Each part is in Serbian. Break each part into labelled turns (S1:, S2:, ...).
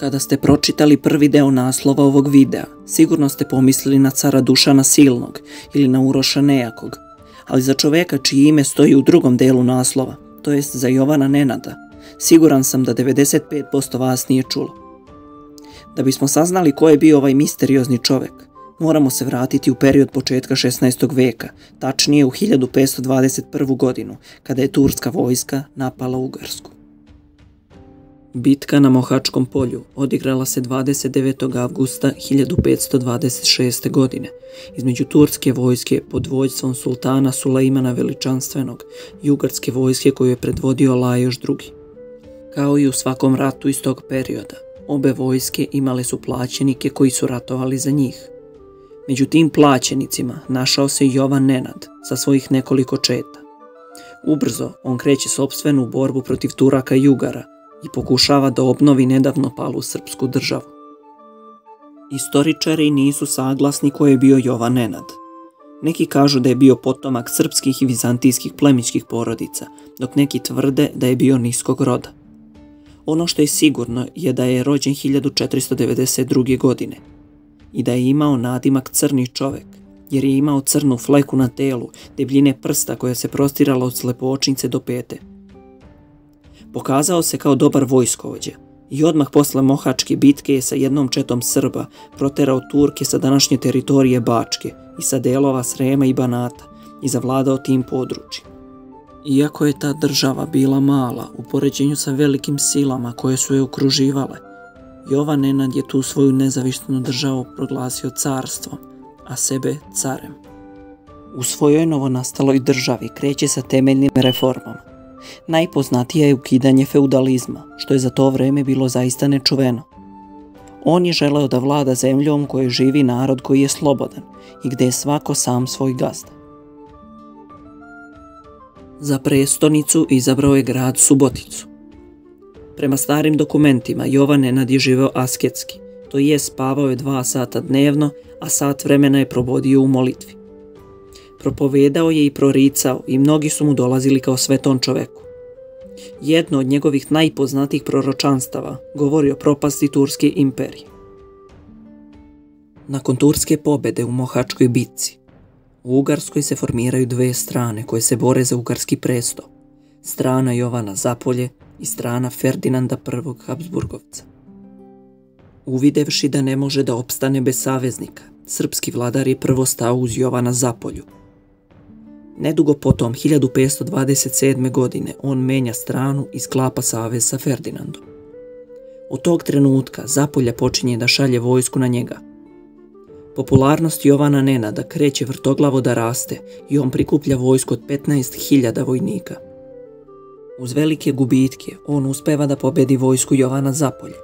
S1: Kada ste pročitali prvi deo naslova ovog videa, sigurno ste pomislili na cara Dušana Silnog ili na Uroša Nejakog, ali za čoveka čije ime stoji u drugom delu naslova, to jest za Jovana Nenada, siguran sam da 95% vas nije čulo. Da bismo saznali ko je bio ovaj misteriozni čovek, moramo se vratiti u period početka 16. veka, tačnije u 1521. godinu, kada je turska vojska napala Ugarsku. Bitka na Mohačkom polju odigrala se 29. avgusta 1526. godine između turske vojske pod vođstvom sultana Sulejmana Veličanstvenog i ugarske vojske koju je predvodio Lajoš II. Kao i u svakom ratu iz tog perioda, obe vojske imale su plaćenike koji su ratovali za njih. Među tim plaćenicima našao se Jovan Nenad sa svojih nekoliko četa. Ubrzo on kreće sopstvenu borbu protiv Turaka i Ugara i pokušava da obnovi nedavno palu srpsku državu. Istoričari nisu saglasni ko je bio Jovan Nenad. Neki kažu da je bio potomak srpskih i vizantijskih plemićkih porodica, dok neki tvrde da je bio niskog roda. Ono što je sigurno je da je rođen 1492. godine i da je imao nadimak crni čovek, jer je imao crnu fleku na telu, debljine prsta koja se prostirala od slepočnice do pete. Pokazao se kao dobar vojskovođa i odmah posle Mohačke bitke je sa jednom četom Srba proterao Turke sa današnje teritorije Bačke i sa delova Srema i Banata i zavladao tim područjem. Iako je ta država bila mala u poređenju sa velikim silama koje su je okruživale, Jovan Nenad je tu svoju nezavisnu državu proglasio carstvom, a sebe carem. U svojoj novonastaloj državi kreće sa temeljnim reformama. Najpoznatija je ukidanje feudalizma, što je za to vreme bilo zaista nečuveno. On je želeo da vlada zemljom kojoj živi narod koji je slobodan i gde je svako sam svoj gazda. Za prestonicu izabrao je grad Suboticu. Prema starim dokumentima Jovan Nenad je živeo asketski, to je spavao je 2 sata dnevno, a sat vremena je provodio u molitvi. Propovedao je i proricao i mnogi su mu dolazili kao svetom čoveku. Jedno od njegovih najpoznatijih proročanstava govori o propasti Turske imperije. Nakon turske pobede u Mohačkoj bitci, u Ugarskoj se formiraju 2 strane koje se bore za ugarski presto, strana Jovana Zapolje i strana Ferdinanda I. Habsburgovca. Uvidevši da ne može da opstane bez saveznika, srpski vladar je prvo stao uz Jovana Zapolju. Nedugo potom, 1527. godine, on menja stranu i sklapa savez sa Ferdinandom. Od tog trenutka Zapolja počinje da šalje vojsku na njega. Popularnost Jovana Nenada kreće vrtoglavo da raste i on prikuplja vojsku od 15.000 vojnika. Uz velike gubitke, on uspeva da pobedi vojsku Jovana Zapolje.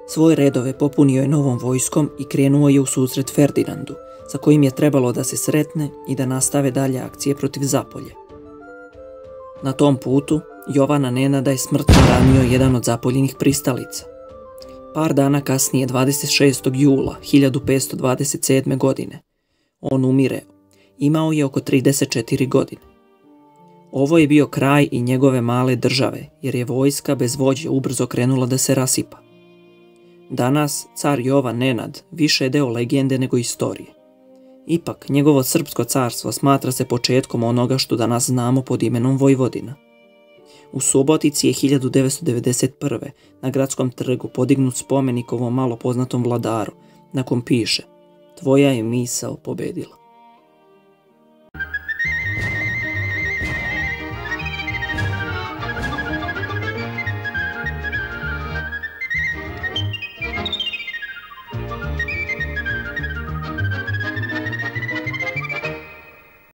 S1: Svoje redove popunio je novom vojskom i krenuo je u susret Ferdinandu, sa kojim je trebalo da se sretne i da nastave dalje akcije protiv Zapolje. Na tom putu Jovana Nenada je smrtno ranio jedan od Zapoljinih pristalica. Par dana kasnije, 26. jula 1527. godine, on umire. Imao je oko 34 godine. Ovo je bio kraj i njegove male države, jer je vojska bez vođe ubrzo krenula da se rasipa. Danas car Jovan Nenad više je deo legende nego istorije. Ipak, njegovo srpsko carstvo smatra se početkom onoga što danas znamo pod imenom Vojvodina. U Subotici je 1991. na gradskom trgu podignut spomenik ovom malo poznatom vladaru, na kom piše: "Tvoja je misao pobedila."